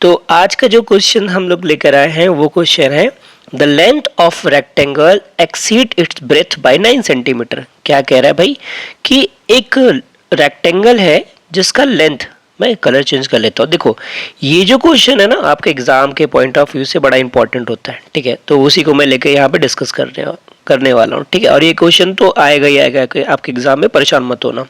तो आज का जो क्वेश्चन हम लोग लेकर आए हैं वो क्वेश्चन है the length of rectangle exceed its breadth by 9 centimetre. क्या कह रहा है भाई कि एक रेक्टेंगल है जिसका लेंथ, मैं कलर चेंज कर लेता हूँ। देखो ये जो क्वेश्चन है ना आपके एग्जाम के पॉइंट ऑफ व्यू से बड़ा इंपॉर्टेंट होता है, ठीक है। तो उसी को मैं लेकर यहाँ पे डिस्कस करने वाला हूँ, ठीक है। और ये क्वेश्चन तो आएगा ही आएगा कि आपके एग्जाम में, परेशान मत होना।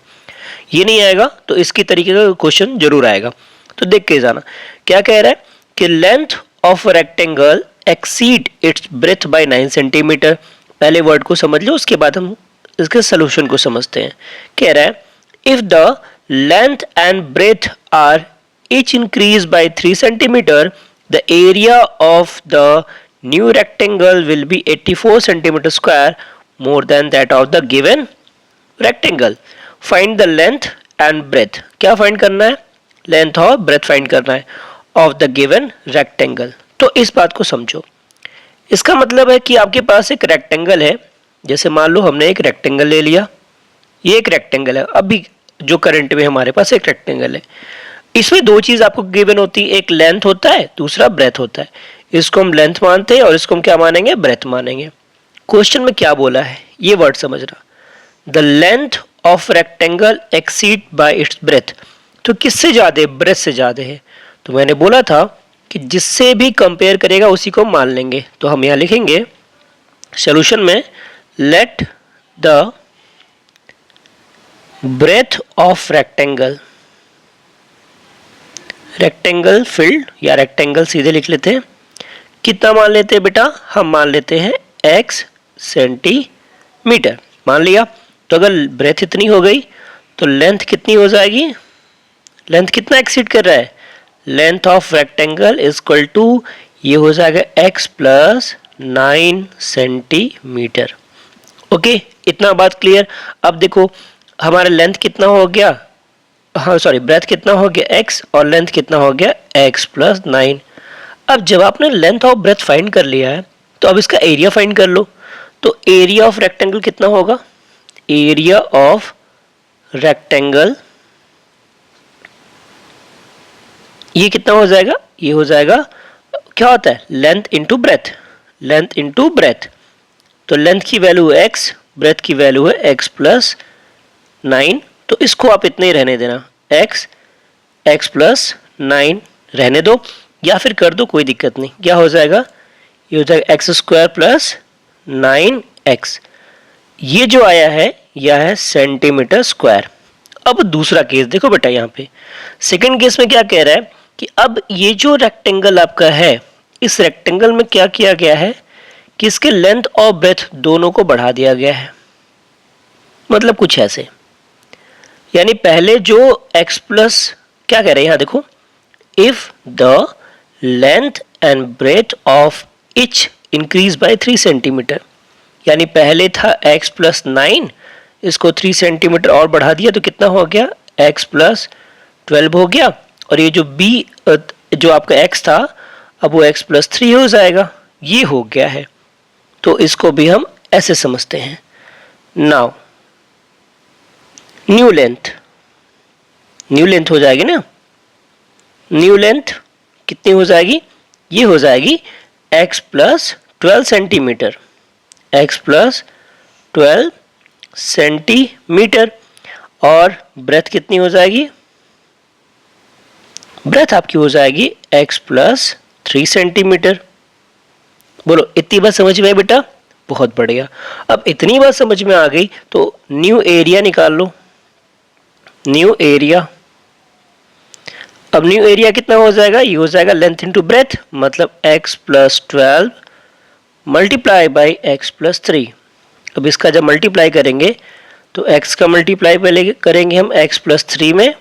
ये नहीं आएगा तो इसकी तरीके का क्वेश्चन जरूर आएगा, तो देख के जाना। क्या कह रहा है कि length of rectangle exceed its breadth by 9 centimetre. पहले वर्ड को समझ लो, उसके बाद हम इसके सोल्यूशन को समझते हैं। कह रहा है if the length and breadth are each increase by 3 centimeter, the area of the new rectangle will be 84 centimeter square more than that of the given rectangle. Find the length and breadth. क्या find करना है? Length और breath find करना है of the given rectangle. तो इस बात को समझो। इसका मतलब है कि आपके पास एक रेक्टेंगल है। जैसे मान लो हमने एक रेक्टेंगल ले लिया, ये एक रेक्टेंगल है। अभी जो करंट में हमारे पास एक रेक्टेंगल है, इसमें दो चीज आपको गिवन होती है, एक लेंथ होता है, दूसरा ब्रेथ होता है। इसको हम लेंथ मानते हैं और इसको हम क्या मानेंगे? ब्रेथ मानेंगे। क्वेश्चन में क्या बोला है ये वर्ड समझना, the length of rectangle exceed bye it's breath. तो किससे ज्यादा? ब्रेथ से ज्यादा है। तो मैंने बोला था कि जिससे भी कंपेयर करेगा उसी को मान लेंगे। तो हम यहां लिखेंगे सॉल्यूशन में let the breadth of rectangle, rectangle field या रेक्टेंगल सीधे लिख लेते हैं। कितना मान लेते हैं बेटा? हम मान लेते हैं x सेंटीमीटर। मान लिया। तो अगर ब्रेथ इतनी हो गई तो लेंथ कितनी हो जाएगी? लेंथ कितना एक्सीड कर रहा है? Length of rectangle is equal to, ये हो जाएगा x प्लस 9 सेंटीमीटर। ओके, इतना बात क्लियर। अब देखो हमारा लेंथ कितना हो गया, हाँ सॉरी, ब्रेथ कितना हो गया x और लेंथ कितना हो गया x प्लस 9। अब जब आपने लेंथ और ब्रेथ फाइंड कर लिया है तो अब इसका एरिया फाइंड कर लो। तो एरिया ऑफ रेक्टेंगल कितना होगा? एरिया ऑफ रेक्टेंगल ये कितना हो जाएगा? ये हो जाएगा, क्या होता है? Length into breadth, length into breadth. तो लेंथ की वैल्यू है x, ब्रेथ की वैल्यू है x प्लस 9। तो इसको आप इतने ही रहने देना, x प्लस 9 रहने दो, या फिर कर दो, कोई दिक्कत नहीं। क्या हो जाएगा? ये हो जाएगा एक्स स्क्वायर प्लस 9x। ये जो आया है यह है सेंटीमीटर स्क्वायर। अब दूसरा केस देखो बेटा, यहाँ पे सेकंड केस में क्या कह रहा है कि अब ये जो रेक्टेंगल आपका है, इस रेक्टेंगल में क्या किया गया है कि इसके लेंथ और ब्रेथ दोनों को बढ़ा दिया गया है। मतलब कुछ ऐसे, यानी पहले जो x प्लस, क्या कह रहे हैं यहाँ देखो, if the length and breadth of each increase by 3 centimetre, यानी पहले था x प्लस 9, इसको 3 सेंटीमीटर और बढ़ा दिया तो कितना हो गया? x प्लस 12 हो गया। और ये जो b जो आपका x था अब वो x प्लस 3 हो जाएगा, ये हो गया है। तो इसको भी हम ऐसे समझते हैं। Now new length, new length हो जाएगी ना, न्यू लेंथ कितनी हो जाएगी? ये हो जाएगी x plus 12 centimetre, x plus 12 centimetre. और ब्रेथ कितनी हो जाएगी? ब्रेथ आपकी हो जाएगी x प्लस 3 सेंटीमीटर। बोलो इतनी बात समझ में आई बेटा? बहुत बढ़िया। अब इतनी बात समझ में आ गई तो न्यू एरिया निकाल लो, न्यू एरिया। अब न्यू एरिया कितना हो जाएगा? ये हो जाएगा लेंथ इंटू ब्रेथ, मतलब x plus 12 multiply by x plus 3। अब इसका जब मल्टीप्लाई करेंगे तो x का मल्टीप्लाई पहले करेंगे हम x प्लस 3 में,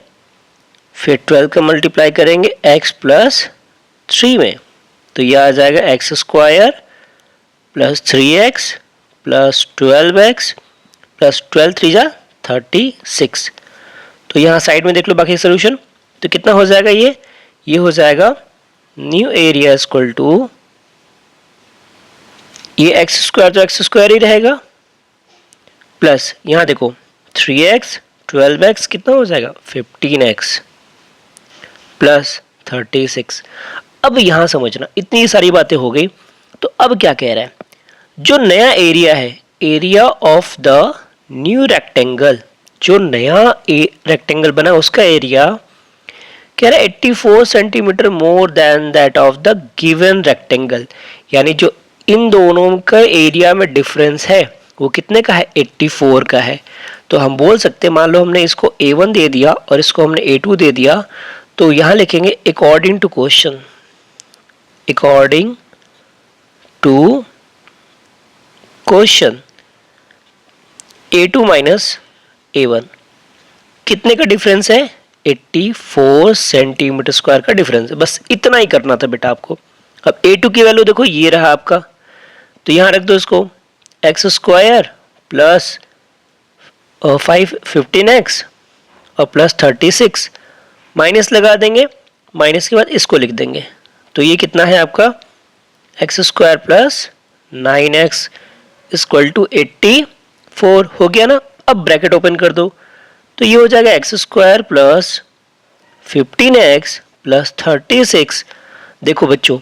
फिर 12 का मल्टीप्लाई करेंगे x प्लस 3 में। तो यह आ जाएगा x square plus 3x plus 12x plus 12 3 जा 36। तो यहाँ साइड में देख लो बाकी सोल्यूशन। तो कितना हो जाएगा? ये हो जाएगा न्यू एरिया इक्वल टू, ये एक्स स्क्वायर तो एक्स स्क्वायर ही रहेगा, प्लस यहाँ देखो 3x 12x कितना हो जाएगा? 15x plus 36। अब यहाँ समझना, इतनी सारी बातें हो गई। तो अब क्या कह रहा है, जो नया एरिया है, area of the new rectangle, जो नया रेक्टेंगल बना उसका एरिया कह रहा है 84 centimetre more than that of the given rectangle. यानी जो इन दोनों का एरिया में डिफरेंस है वो कितने का है, 84 का है। तो हम बोल सकते हैं, मान लो हमने इसको A1 दे दिया और इसको हमने A2 दे दिया, तो यहाँ लिखेंगे according to question, according to question A2 minus A1 कितने का डिफरेंस है, 84 सेंटीमीटर स्क्वायर का डिफरेंस है। बस इतना ही करना था बेटा आपको। अब A2 की वैल्यू देखो, ये रहा आपका, तो यहाँ रख दो इसको, एक्स स्क्वायर प्लस 15x और प्लस 36, माइनस लगा देंगे, माइनस के बाद इसको लिख देंगे, तो ये कितना है आपका, x square plus 9x equal to 84 हो गया ना। अब ब्रैकेट ओपन कर दो, तो ये हो जाएगा x square plus 15x plus 36। देखो बच्चों,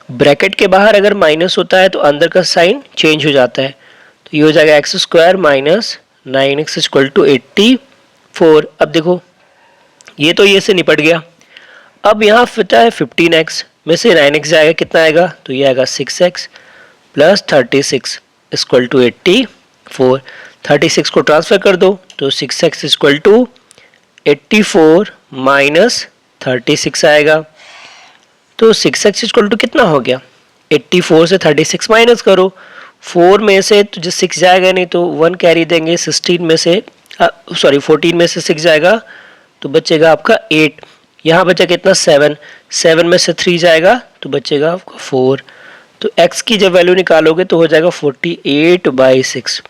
ब्रैकेट के बाहर अगर माइनस होता है तो अंदर का साइन चेंज हो जाता है, तो ये हो जाएगा x square minus 9x equal to 84। अब देखो ये तो ये से निपट गया। अब यहाँ फिर है 15x में से 9x जाएगा, कितना आएगा, तो ये आएगा 6x प्लस 36 इक्वल टू 84। 36 को ट्रांसफर कर दो, तो 6x इक्वल टू 84 माइनस 36 आएगा, तो 6x इक्वल टू कितना हो गया, 84 से 36 माइनस करो, 4 में से तो जो 6 जाएगा नहीं तो 1 कैरी देंगे, 16 में से 14 में से 6 जाएगा तो बचेगा आपका 8। यहाँ बचा कितना, 7 में से 3 जाएगा तो बचेगा आपका 4। तो x की जब वैल्यू निकालोगे तो हो जाएगा 48/6।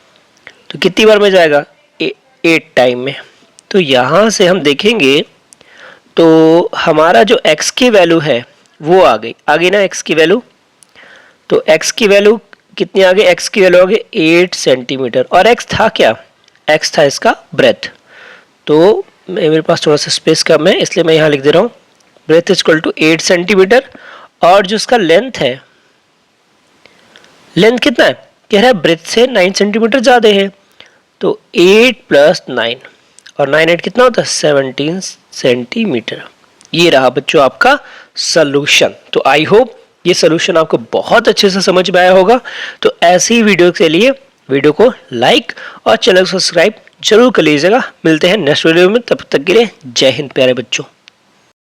तो कितनी बार में जाएगा, 8 टाइम में। तो यहाँ से हम देखेंगे तो हमारा जो x की वैल्यू है वो आ गई ना x की वैल्यू। तो x की वैल्यू कितनी आ गई, x की वैल्यू आ गई 8 सेंटीमीटर, और x था क्या, x था इसका ब्रेथ। तो मेरे पास थोड़ा सा स्पेस कम है इसलिए मैं यहाँ लिख दे रहा हूँ, ब्रेथ इक्वल टू 8 सेंटीमीटर, और जो इसका लेंथ है, लेंथ कितना है, कह रहा है ब्रेथ से 9 सेंटीमीटर ज़्यादा है, तो 8 प्लस 9 और 9 8 कितना होता है, 17 सेंटीमीटर। ये रहा बच्चों आपका सॉल्यूशन। तो आई होप ये सॉल्यूशन आपको बहुत अच्छे से समझ में आया होगा। तो ऐसी वीडियो के लिए वीडियो को लाइक और चैनल को सब्सक्राइब जरूर कर लीजिएगा। मिलते हैं नेक्स्ट वीडियो में, तब तक के लिए जय हिंद प्यारे बच्चों।